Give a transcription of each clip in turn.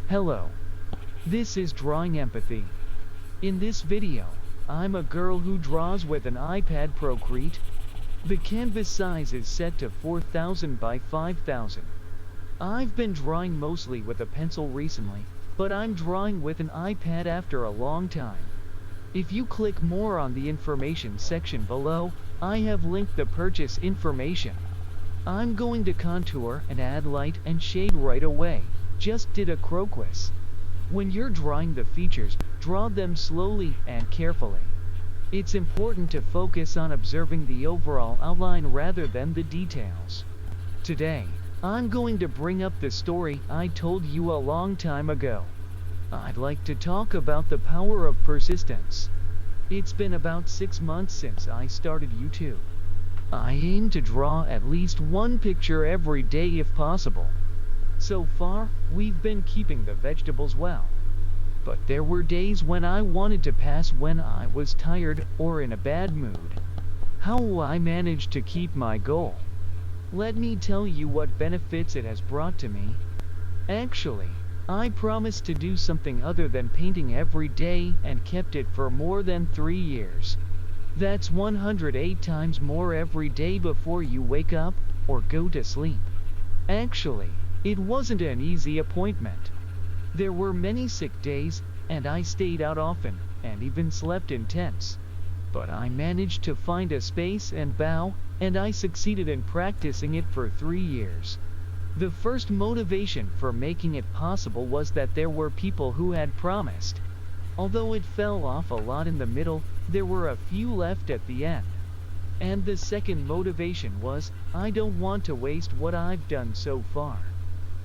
Hello, this is Drawing Empathy. In this video, I'm a girl who draws with an iPad Procreate. The canvas size is set to 4000 by 5000. I've been drawing mostly with a pencil recently, but I'm drawing with an iPad after a long time. If you click more on the information section below, I have linked the purchase information. I'm going to contour and add light and shade right away. Just did a crocus. When you're drawing the features, draw them slowly and carefully. It's important to focus on observing the overall outline rather than the details. Today, I'm going to bring up the story I told you a long time ago. I'd like to talk about the power of persistence. It's been about 6 months since I started YouTube. I aim to draw at least one picture every day if possible. So far, we've been keeping the vegetables well. But there were days when I wanted to pass, when I was tired or in a bad mood. How will I manage to keep my goal? Let me tell you what benefits it has brought to me. Actually, I promised to do something other than painting every day and kept it for more than 3 years. That's 108 times more every day before you wake up or go to sleep. Actually, it wasn't an easy appointment. There were many sick days, and I stayed out often, and even slept in tents. But I managed to find a space and bow, and I succeeded in practicing it for 3 years. The first motivation for making it possible was that there were people who had promised. Although it fell off a lot in the middle, there were a few left at the end. And the second motivation was, I don't want to waste what I've done so far.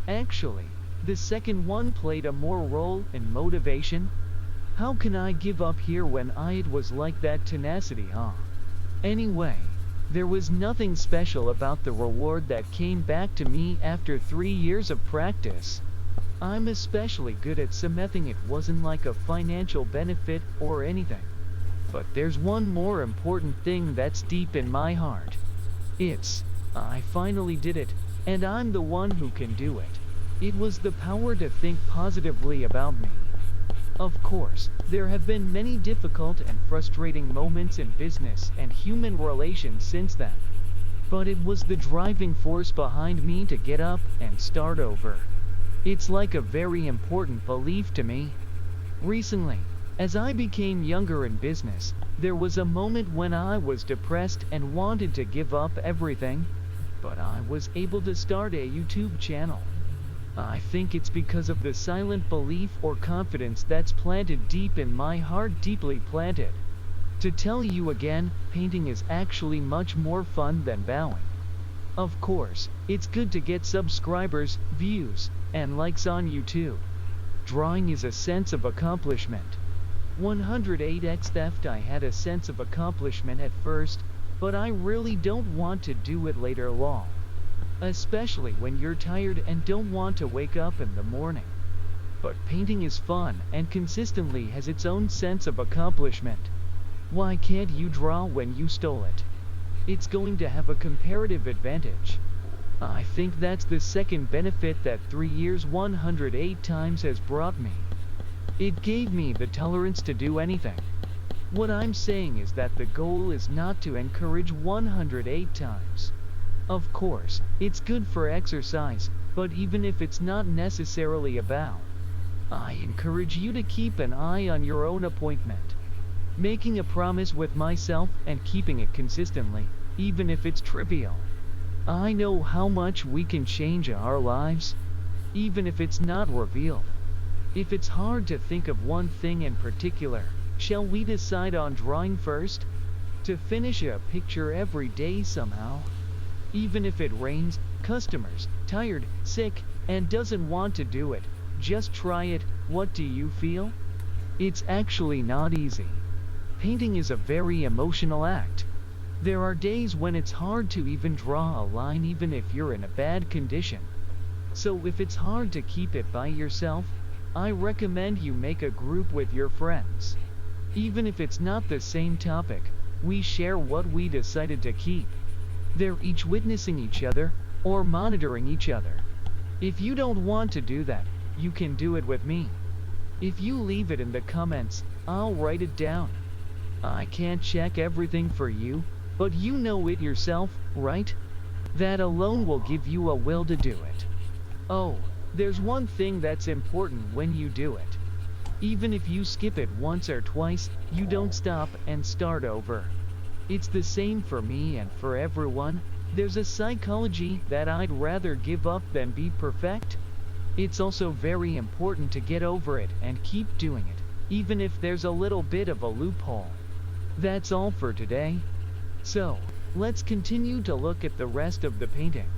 Actually, the second one played a more role in motivation. How can I give up here when it was like that tenacity, huh? Anyway, there was nothing special about the reward that came back to me after 3 years of practice. I'm especially good at smithing. It wasn't like a financial benefit or anything. But there's one more important thing that's deep in my heart. I finally did it, and I'm the one who can do it. It was the power to think positively about me. Of course, there have been many difficult and frustrating moments in business and human relations since then. But it was the driving force behind me to get up and start over. It's like a very important belief to me. Recently, as I became younger in business, there was a moment when I was depressed and wanted to give up everything. But I was able to start a YouTube channel. I think it's because of the silent belief or confidence that's planted deep in my heart, deeply planted. To tell you again, painting is actually much more fun than bowing. Of course, it's good to get subscribers, views, and likes on YouTube. Drawing is a sense of accomplishment. 108x theft. I had a sense of accomplishment at first, but I really don't want to do it later long. Especially when you're tired and don't want to wake up in the morning. But painting is fun and consistently has its own sense of accomplishment. Why can't you draw when you stole it? It's going to have a comparative advantage. I think that's the second benefit that 3 years 108 times has brought me. It gave me the tolerance to do anything. What I'm saying is that the goal is not to encourage 108 times. Of course, it's good for exercise, but even if it's not necessarily a bow, I encourage you to keep an eye on your own appointment. Making a promise with myself and keeping it consistently, even if it's trivial. I know how much we can change our lives, even if it's not revealed. If it's hard to think of one thing in particular, shall we decide on drawing first? To finish a picture every day somehow. Even if it rains, customers, tired, sick, and doesn't want to do it, just try it. What do you feel? It's actually not easy. Painting is a very emotional act. There are days when it's hard to even draw a line even if you're in a bad condition. So if it's hard to keep it by yourself, I recommend you make a group with your friends. Even if it's not the same topic, we share what we decided to keep. They're each witnessing each other, or monitoring each other. If you don't want to do that, you can do it with me. If you leave it in the comments, I'll write it down. I can't check everything for you, but you know it yourself, right? That alone will give you a will to do it. Oh, there's one thing that's important when you do it. Even if you skip it once or twice, you don't stop and start over. It's the same for me and for everyone. There's a psychology that I'd rather give up than be perfect. It's also very important to get over it and keep doing it, even if there's a little bit of a loophole. That's all for today. So, let's continue to look at the rest of the painting.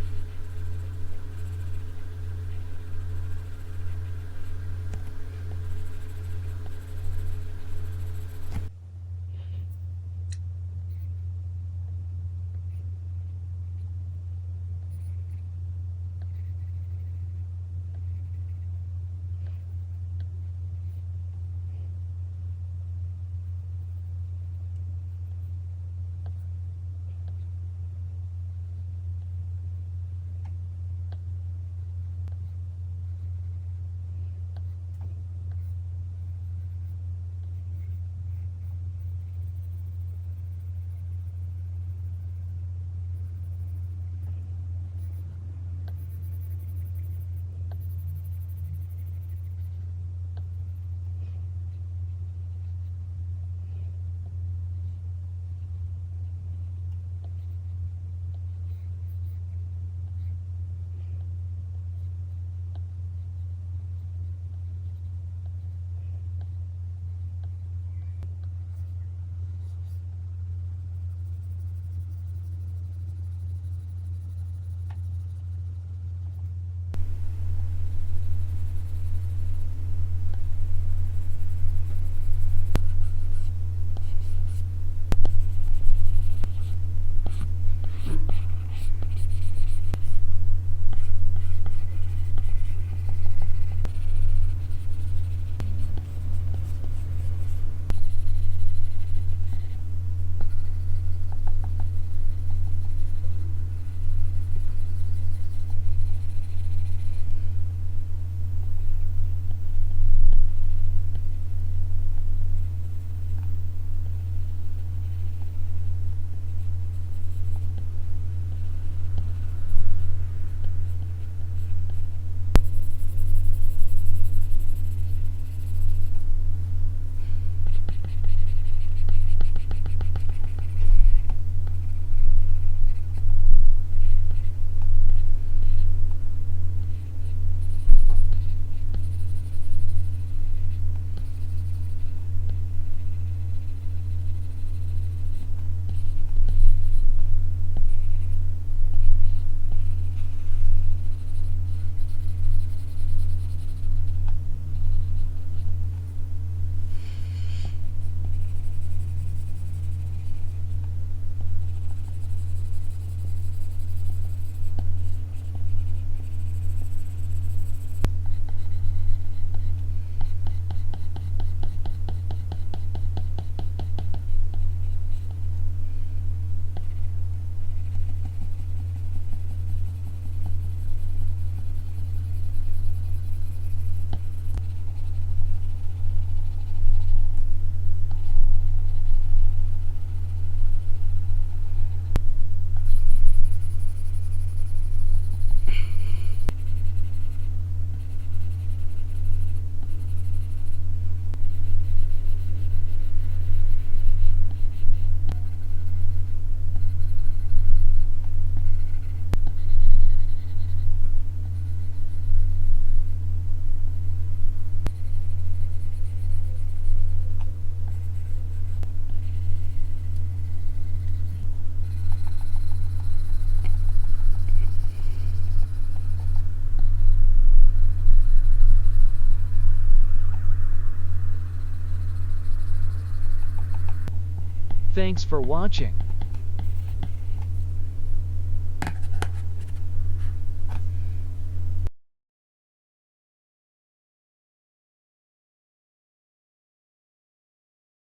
Thanks for watching.